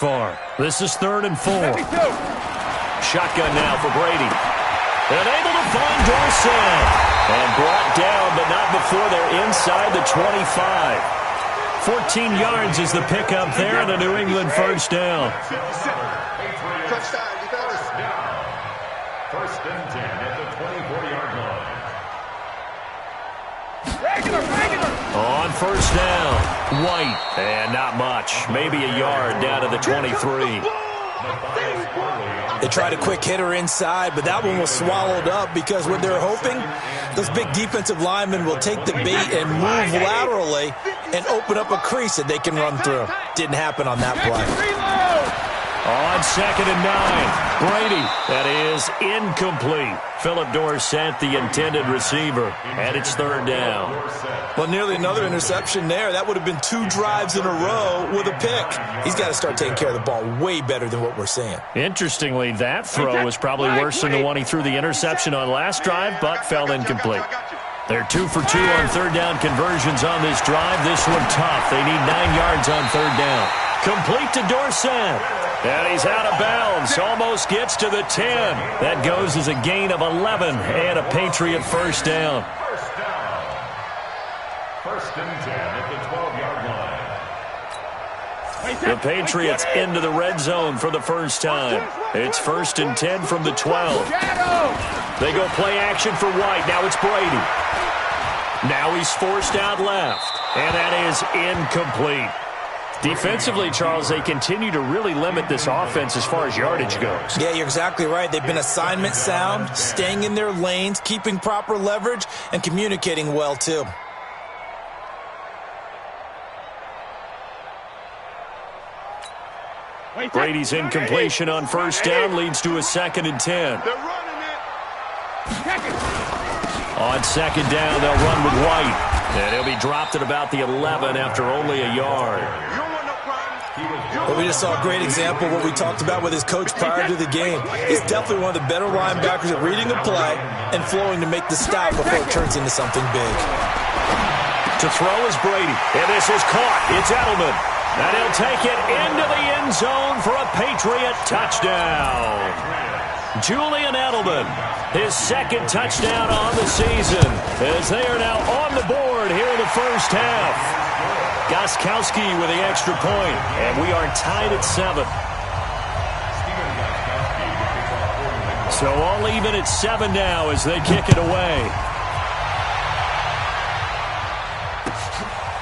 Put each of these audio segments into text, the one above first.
Far. This is 3rd and 4. Shotgun now for Brady. And able to find Dorsett. And brought down, but not before they're inside the 25. 14 yards is the pickup there, and a New England first down. First and 10 at the 24-yard line. On first down, White. And not much. Maybe a yard down to the 23. They tried a quick hitter inside, but that one was swallowed up because what they're hoping, those big defensive linemen will take the bait and move laterally and open up a crease that they can run through. Didn't happen on that play. On 2nd and 9, Brady. That is incomplete. Philip Dorsett, the intended receiver, and it's 3rd down. Well, nearly another interception there. That would have been 2 drives in a row with a pick. He's got to start taking care of the ball way better than what we're seeing. Interestingly, that throw was probably worse than the one he threw the interception on last drive, but fell incomplete. They're 2 for 2 on 3rd down conversions on this drive. This one tough. They need 9 yards on 3rd down. Complete to Dorsett. And he's out of bounds. Almost gets to the 10. That goes as a gain of 11 and a Patriot first down. First and 10 at the 12-yard line. The Patriots into the red zone for the first time. It's 1st and 10 from the 12. They go play action for White. Now it's Brady. Now he's forced out left. And that is incomplete. Defensively, Charles, they continue to really limit this offense as far as yardage goes. Yeah, you're exactly right. They've been assignment sound, staying in their lanes, keeping proper leverage, and communicating well, too. Brady's incompletion on first down leads to a 2nd and 10. On 2nd down, they'll run with White. And he'll be dropped at about the 11 after only a yard. Well, we just saw a great example of what we talked about with his coach prior to the game. He's definitely one of the better linebackers at reading a play and flowing to make the stop before it turns into something big. To throw is Brady. And this is caught. It's Edelman. And he'll take it into the end zone for a Patriot touchdown. Julian Edelman, his 2nd touchdown on the season, as they are now on the board here in the first half. Gostkowski with the extra point, and we are tied at 7. So all even at 7 now as they kick it away.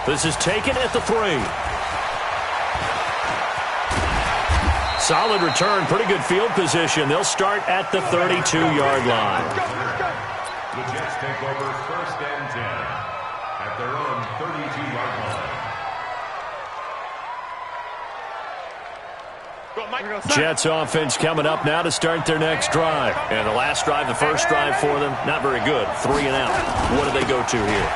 This is taken at the 3. Solid return, pretty good field position. They'll start at the 32-yard line. The Jets take over 1st and 10 at their own 32-yard line. Jets offense coming up now to start their next drive. And the last drive, the first drive for them, not very good. 3 and out. What do they go to here?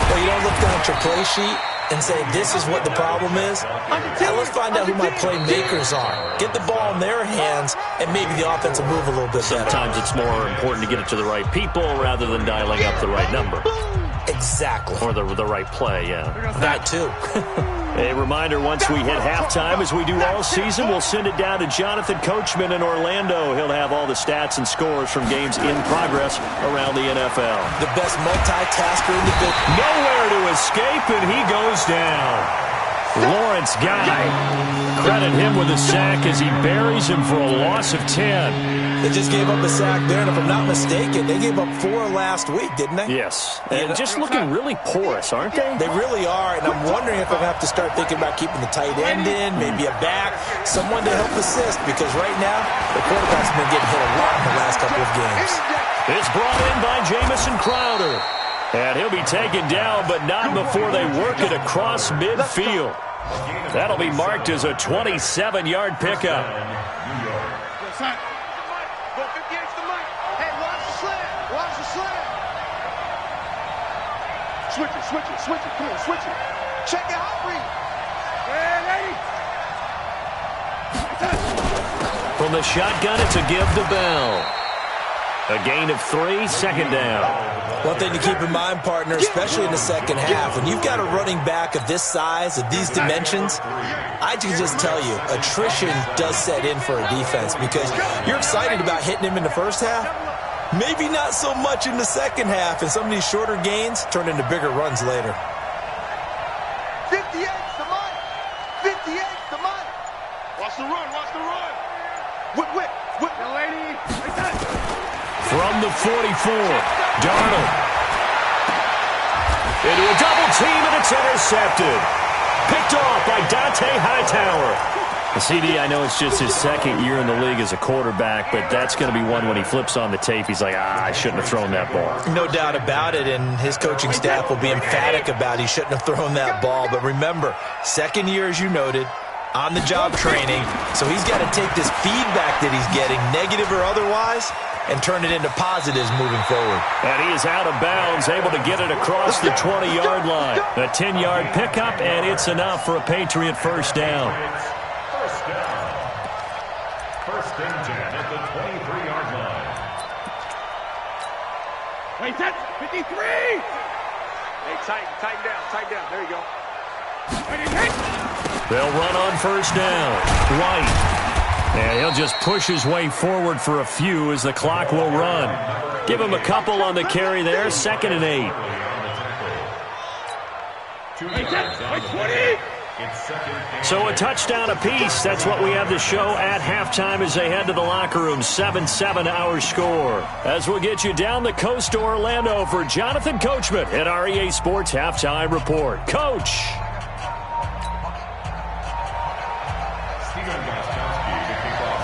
Well, you don't look down at your play sheet and say, this is what the problem is. Now let's find out who my playmakers are. Get the ball in their hands, and maybe the offense will move a little bit better. Sometimes it's more important to get it to the right people rather than dialing up the right number. Exactly. Or the right play, yeah. That too. A reminder, once we hit halftime, as we do all season, we'll send it down to Jonathan Coachman in Orlando. He'll have all the stats and scores from games in progress around the NFL. The best multitasker in the business. Nowhere to escape, and he goes down. Lawrence Guy. Credit him with a sack as he buries him for a loss of 10. They just gave up a sack there, and if I'm not mistaken, they gave up 4 last week, didn't they? Yes. And just looking really porous, aren't they? They really are, and I'm wondering if I'm going to have to start thinking about keeping the tight end in, maybe a back, someone to help assist, because right now, the quarterback's been getting hit a lot in the last couple of games. It's brought in by Jamison Crowder. And he'll be taken down, but not before they work it across midfield. That'll be marked as a 27-yard pickup. Switch it. Come on, switch it. Check it out, read. From the shotgun, it's a give to Bell. A gain of 3, second down. One thing to keep in mind, partner, especially in the second half, when you've got a running back of this size, of these dimensions, I can just tell you, attrition does set in for a defense because you're excited about hitting him in the first half. Maybe not so much in the second half, and some of these shorter gains turn into bigger runs later. 58's the money. 58's the money. Watch the run. Watch the run. Whip, whip, whip. The lady. Like that. From the 44, Darnold. Into a double team, and it's intercepted. Picked off by Dante Hightower. The CD, I know it's just his second year in the league as a quarterback, but that's going to be one when he flips on the tape. He's like, I shouldn't have thrown that ball. No doubt about it, and his coaching staff will be emphatic about he shouldn't have thrown that ball. But remember, second year, as you noted, on-the-job training, so he's got to take this feedback that he's getting, negative or otherwise, and turn it into positives moving forward. And he is out of bounds, able to get it across the 20-yard line. A 10-yard pickup, and it's enough for a Patriot first down. First and 10 at the 23-yard line. Wait, that's 53. Hey, tighten down. There you go. They'll run on first down. White. And he'll just push his way forward for a few as the clock will run. Give him a couple on the carry there. 2nd and 8. 2 yards on the play. So a touchdown apiece. That's what we have to show at halftime as they head to the locker room. 7-7 our score. As we'll get you down the coast to Orlando for Jonathan Coachman at our EA Sports Halftime Report. Coach.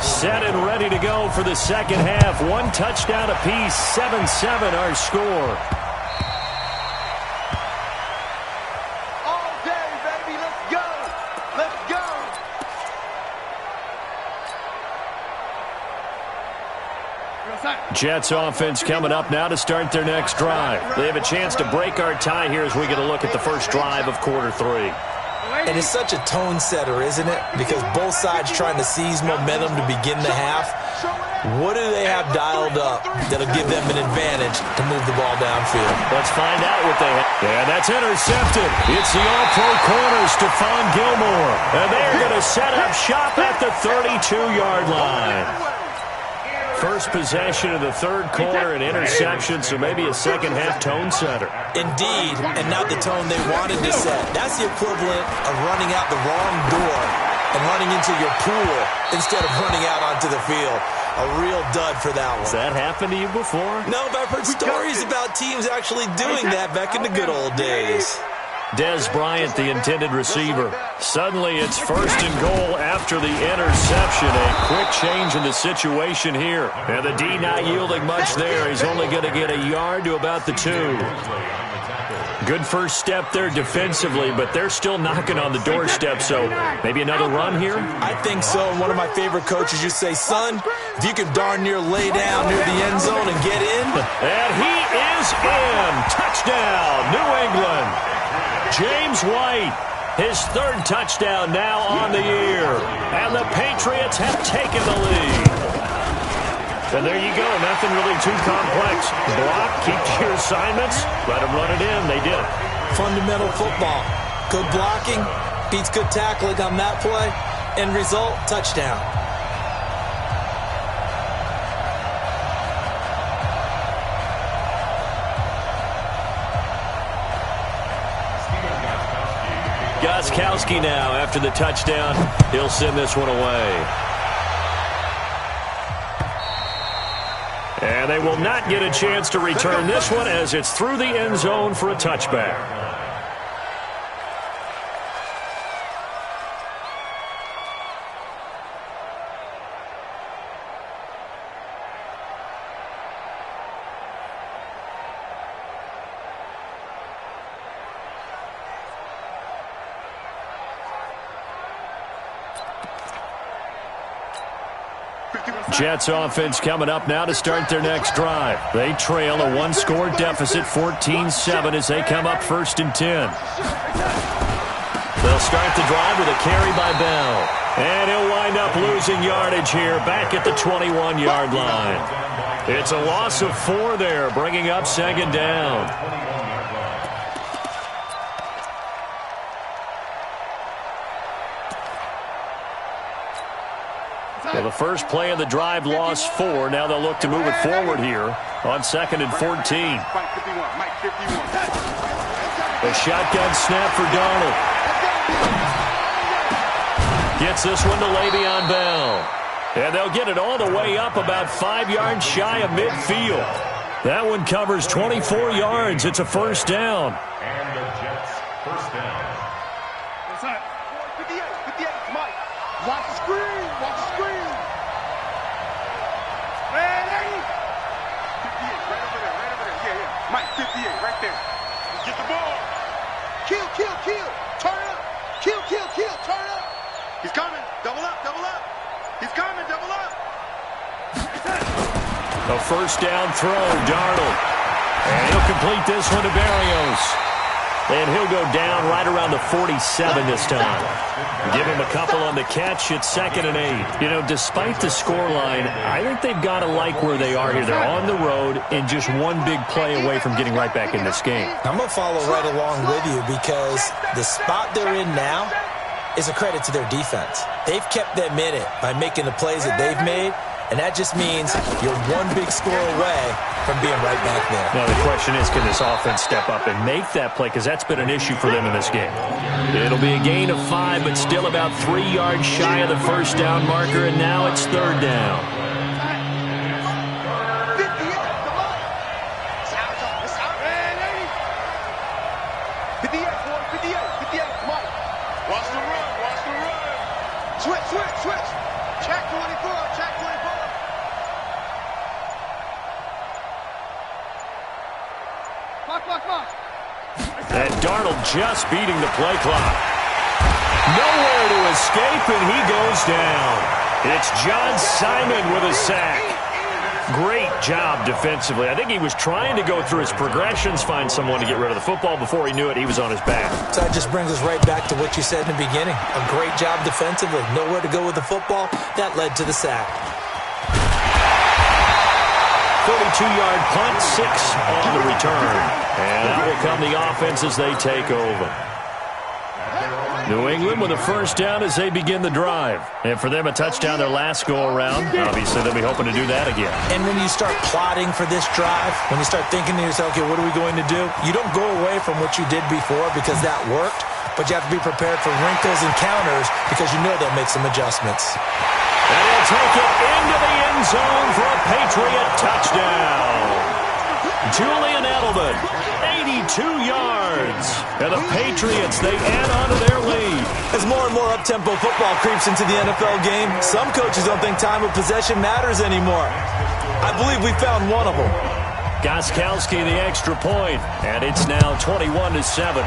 Set and ready to go for the second half. 1 touchdown apiece. 7-7 our score. Jets offense coming up now to start their next drive. They have a chance to break our tie here as we get a look at the first drive of quarter 3. And it's such a tone setter, isn't it? Because both sides trying to seize momentum to begin the half. What do they have dialed up that'll give them an advantage to move the ball downfield? Let's find out what they have. Yeah, that's intercepted. It's the all-pro corner, Stephon Gilmore. And they're going to set up shop at the 32-yard line. First possession of the third quarter, an interception, so maybe a second-half tone setter. Indeed, and not the tone they wanted to set. That's the equivalent of running out the wrong door and running into your pool instead of running out onto the field. A real dud for that one. Has that happened to you before? No, but I've heard stories about teams actually doing that back in the good old days. Dez Bryant, the intended receiver. Suddenly it's first and goal after the interception. A quick change in the situation here. And the D not yielding much there. He's only going to get a yard to about the 2. Good first step there defensively, but they're still knocking on the doorstep, so maybe another run here? I think so. And one of my favorite coaches used to say, son, if you can darn near lay down near the end zone and get in. And he is in. Touchdown, New England. James White, his 3rd touchdown now on the year. And the Patriots have taken the lead. And there you go, nothing really too complex. Block, keep to your assignments, let them run it in. They did it. Fundamental football. Good blocking, beats good tackling on that play. End result, touchdown. Gostkowski now after the touchdown. He'll send this one away. And they will not get a chance to return this one as it's through the end zone for a touchback. Jets offense coming up now to start their next drive. They trail a 1-score deficit, 14-7 as they come up 1st and 10. They'll start the drive with a carry by Bell. And he'll wind up losing losing yardage here back at the 21-yard line. It's a loss of 4 there, bringing up second down. Well, the first play of the drive lost 4. Now they'll look to move it forward here on 2nd and 14. The shotgun snap for Darnold. Gets this one to Le'Veon Bell. And they'll get it all the way up about 5 yards shy of midfield. That one covers 24 yards. It's a first down. And the Jets first down. What's that? 58, Mike. Watch the screen, watch the screen. Ready? 58, right over there. Yeah. Mike, 58, right there. Get the ball. Kill. Turn it up. Kill. Turn it up. He's coming. Double up. He's coming. Double up. A first down throw, Darnold. And he'll complete this one to Berrios. And he'll go down right around the 47 this time. Give him a couple on the catch. It's 2nd and 8. You know, despite the scoreline, I think they've got to like where they are here. They're on the road and just one big play away from getting right back in this game. I'm going to follow right along with you because the spot they're in now is a credit to their defense. They've kept them in it by making the plays that they've made, and that just means you're one big score away from being right back there. Now the question is, can this offense step up and make that play? Because that's been an issue for them in this game. It'll be a gain of 5, but still about 3 yards shy of the first down marker, and now it's 3rd down. 58, Mike. Watch the run. Switch. Check 24. Clock. And Darnold just beating the play clock. Nowhere to escape, and he goes down. It's John Simon with a sack. Great job defensively. I think he was trying to go through his progressions, find someone to get rid of the football. Before he knew it, he was on his back. So that just brings us right back to what you said in the beginning. A great job defensively. Nowhere to go with the football. That led to the sack. 42-yard punt, 6 on the return. And out will come the offense as they take over. New England with a first down as they begin the drive. And for them, a touchdown their last go-around. Obviously, they'll be hoping to do that again. And when you start plotting for this drive, when you start thinking to yourself, okay, what are we going to do? You don't go away from what you did before because that worked, but you have to be prepared for wrinkles and counters because you know they'll make some adjustments. And he'll take it into the end zone for a Patriot touchdown. Julian Edelman, 82 yards. And the Patriots, they add on to their lead. As more and more up-tempo football creeps into the NFL game, some coaches don't think time of possession matters anymore. I believe we found one of them. Gostkowski the extra point, and it's now 21-7.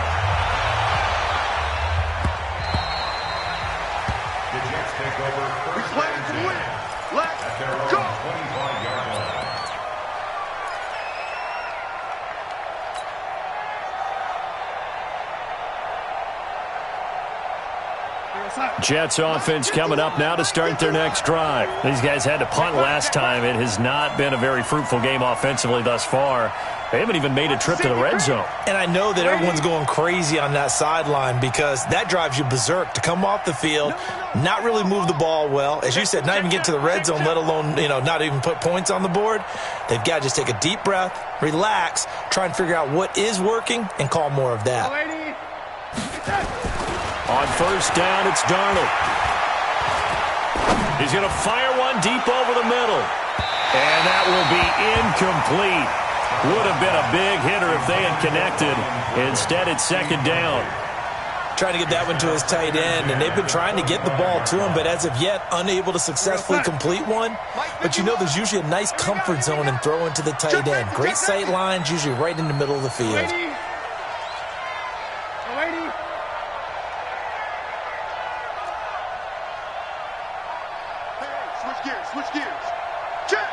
Jets offense coming up now to start their next drive. These guys had to punt last time. It has not been a very fruitful game offensively thus far. They haven't even made a trip to the red zone. And I know that everyone's going crazy on that sideline because that drives you berserk to come off the field, not really move the ball well. As you said, not even get to the red zone, let alone, not even put points on the board. They've got to just take a deep breath, relax, try and figure out what is working, and call more of that. On first down, it's Darnold. He's going to fire one deep over the middle. And that will be incomplete. Would have been a big hitter if they had connected. Instead, it's second down. Trying to get that one to his tight end, and they've been trying to get the ball to him, but as of yet, unable to successfully complete one. But there's usually a nice comfort zone in throwing to the tight end. Great sight lines, usually right in the middle of the field. Switch gears. Check.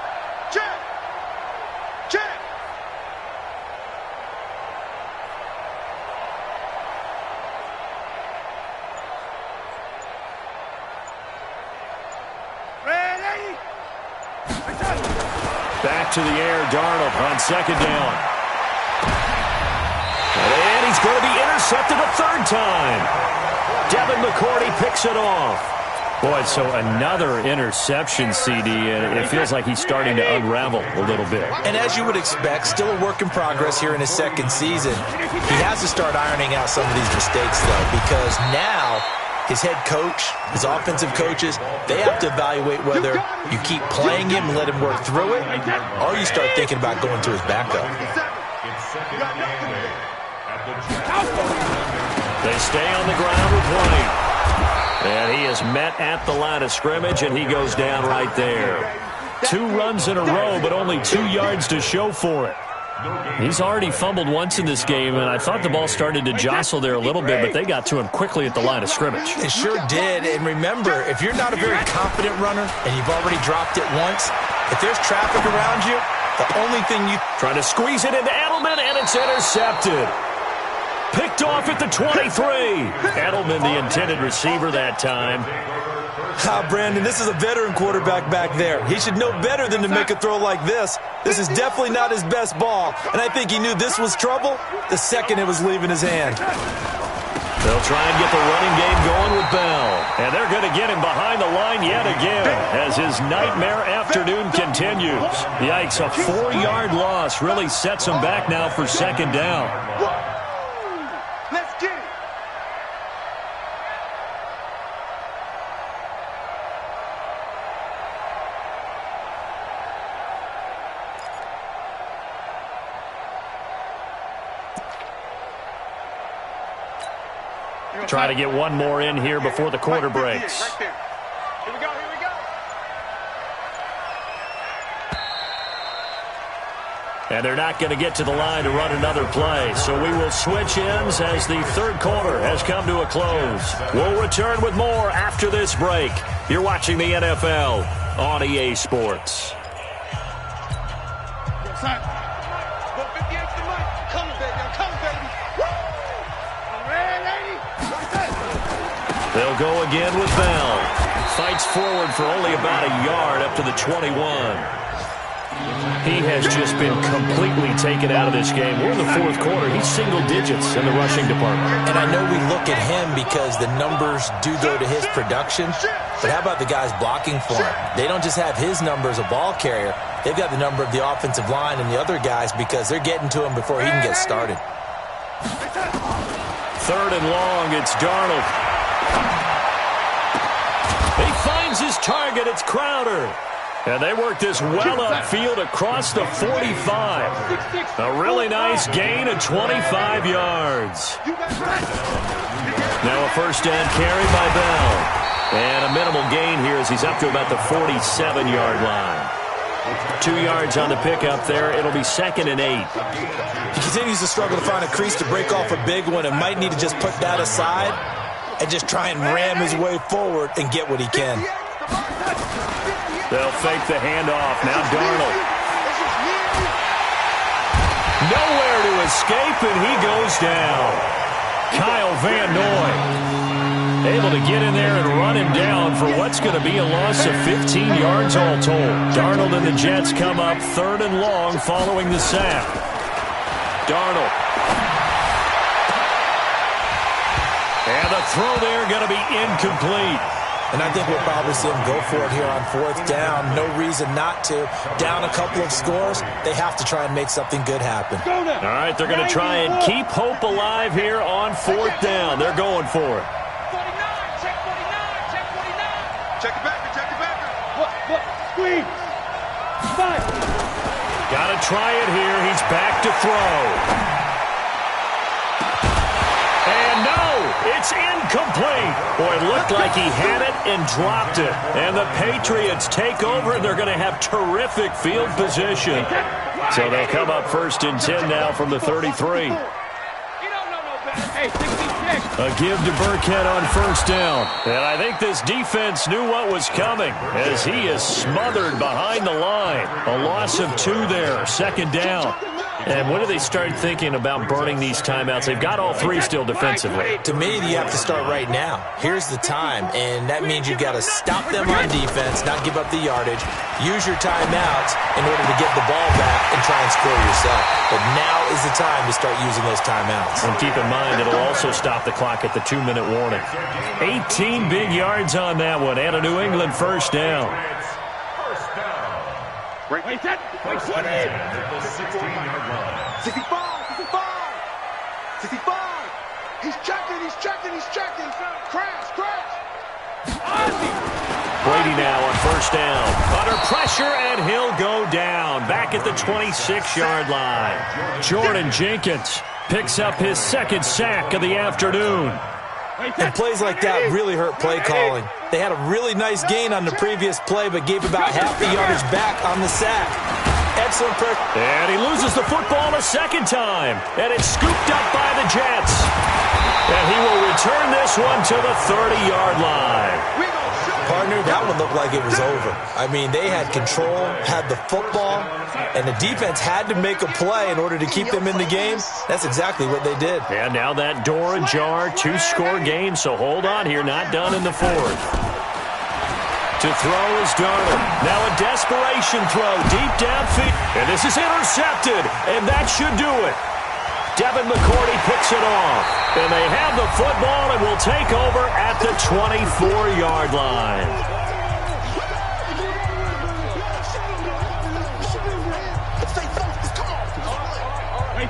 Back to the air, Darnold on second down. And he's going to be intercepted a third time. Devin McCourty picks it off. Boy, so another interception, CD, and it feels like he's starting to unravel a little bit. And as you would expect, still a work in progress here in his second season. He has to start ironing out some of these mistakes, though, because now his head coach, his offensive coaches, they have to evaluate whether you keep playing him and let him work through it, or you start thinking about going to his backup. They stay on the ground with White. And he is met at the line of scrimmage, and he goes down right there. 2 runs in a row, but only 2 yards to show for it. He's already fumbled once in this game, and I thought the ball started to jostle there a little bit, but they got to him quickly at the line of scrimmage. It sure did, and remember, if you're not a very confident runner and you've already dropped it once, if there's traffic around you, the only thing you... Trying to squeeze it into Edelman, and it's intercepted. Picked off at the 23. Edelman, the intended receiver that time. Brandon, this is a veteran quarterback back there. He should know better than to make a throw like this. This is definitely not his best ball, and I think he knew this was trouble the second it was leaving his hand. They'll try and get the running game going with Bell, and they're going to get him behind the line yet again as his nightmare afternoon continues. Yikes, a 4-yard loss really sets him back now for second down. Let's get it. Try to get one more in here before the quarter breaks. Right there. Here we go, here we go. And they're not going to get to the line to run another play. So we will switch ends as the third quarter has come to a close. We'll return with more after this break. You're watching the NFL on EA Sports. Yes, sir. Go 58 to Mike. Come, baby. I'm coming, baby. Woo! I'm ready, lady. Right there. They'll go again with Bell. Fights forward for only about a yard up to the 21. He has just been completely taken out of this game. We're in the fourth quarter. He's single digits in the rushing department. And I know we look at him because the numbers do go to his production, but how about the guys blocking for him? They don't just have his number as a ball carrier. They've got the number of the offensive line and the other guys because they're getting to him before he can get started. Third and long, it's Darnold. He finds his target. It's Crowder. And they work this well upfield across the 45. A really nice gain of 25 yards. Now a first down carry by Bell. And a minimal gain here as he's up to about the 47-yard line. 2 yards on the pickup there. It'll be 2nd and 8. He continues to struggle to find a crease to break off a big one and might need to just put that aside and just try and ram his way forward and get what he can. They'll fake the handoff. Now Darnold. Nowhere to escape, and he goes down. Kyle Van Noy able to get in there and run him down for what's going to be a loss of 15 yards all told. Darnold and the Jets come up 3rd and long following the sack. Darnold. And the throw there going to be incomplete. And I think we'll probably see him go for it here on 4th down. No reason not to. Down a couple of scores, they have to try and make something good happen. All right, they're going to try and keep hope alive here on 4th down. They're going for it. 49, check 49, check 49. Check it back, check it back. Look, squeeze. Fight. Got to try it here. He's back to throw. It's incomplete. Boy, it looked like he had it and dropped it. And the Patriots take over, and they're going to have terrific field position. So they'll come up 1st and 10 now from the 33. A give to Burkhead on 1st down. And I think this defense knew what was coming as he is smothered behind the line. A loss of 2 there, 2nd down. And when do they start thinking about burning these timeouts? They've got all three still defensively. To me, you have to start right now. Here's the time, and that means you've got to stop them on defense, not give up the yardage, use your timeouts in order to get the ball back and try and score yourself. But now is the time to start using those timeouts. And keep in mind, it'll also stop the clock at the 2-minute warning. 18 big yards on that one, and a New England first down. Wait, that. Wait, what is it? 16-yard line. 65. He's checking. Crash. Brady now on first down. Under pressure, and he'll go down. Back at the 26-yard line. Jordan Jenkins picks up his second sack of the afternoon. And plays like that really hurt play calling. They had a really nice gain on the previous play, but gave about half the yardage back on the sack. Excellent pressure. And he loses the football a second time. And it's scooped up by the Jets. And he will return this one to the 30-yard line. Partner, that one looked like it was over. I mean, they had control, had the football, and the defense had to make a play in order to keep them in the game. That's exactly what they did. And now that door ajar, 2-score game, so hold on here, not done in the fourth. To throw is Darnold. Now a desperation throw deep downfield. And this is intercepted, and that should do it. Devin McCourty picks it off. And they have the football and will take over at the 24-yard line.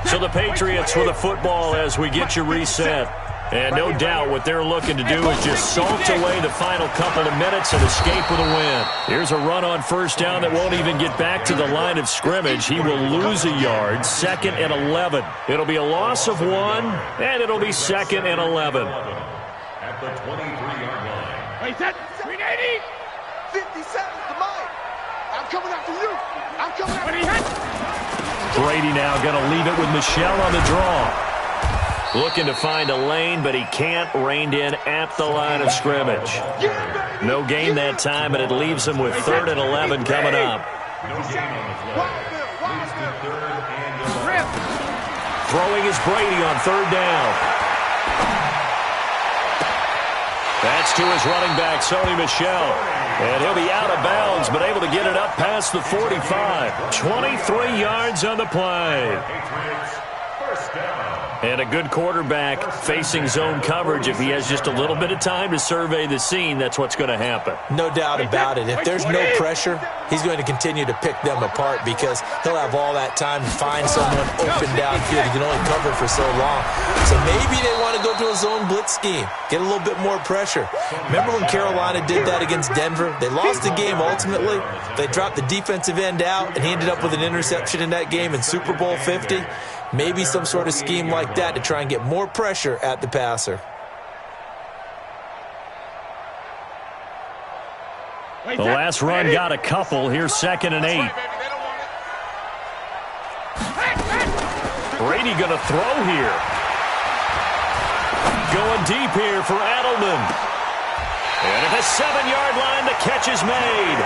So the Patriots with the football as we get you reset. And no doubt what they're looking to do is just salt away the final couple of minutes and escape with a win. Here's a run on first down that won't even get back to the line of scrimmage. He will lose a yard, 2nd and 11. It'll be a loss of 1, and it'll be 2nd and 11. At the 23-yard line. Wait, that. 380. 57 to Mike. I'm coming after you. Brady now going to leave it with Michel on the draw. Looking to find a lane, but he can't. Reined in at the line of scrimmage. No gain that time, and it leaves him with 3rd and 11 coming up. No gain on the play. Leads to 3rd and 11. Throwing is Brady on 3rd down. That's to his running back, Sony Michel. And he'll be out of bounds, but able to get it up past the 45. 23 yards on the play. Patriots, first down. And a good quarterback facing zone coverage. If he has just a little bit of time to survey the scene, that's what's going to happen. No doubt about it. If there's no pressure, he's going to continue to pick them apart because he'll have all that time to find someone open downfield. He can only cover for so long. So maybe they want to go to a zone blitz scheme, get a little bit more pressure. Remember when Carolina did that against Denver? They lost the game ultimately. They dropped the defensive end out, and he ended up with an interception in that game in Super Bowl 50. Maybe some sort of scheme like that to try and get more pressure at the passer. The last run got a couple. Here's 2nd and 8. Brady going to throw here. Going deep here for Edelman. And at the 7-yard line, the catch is made.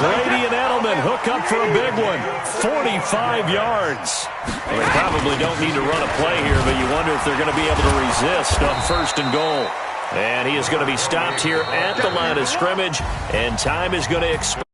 Brady and Edelman hook up for a big one. 45 yards. Well, they probably don't need to run a play here, but you wonder if they're going to be able to resist on 1st and goal. And he is going to be stopped here at the line of scrimmage, and time is going to expire.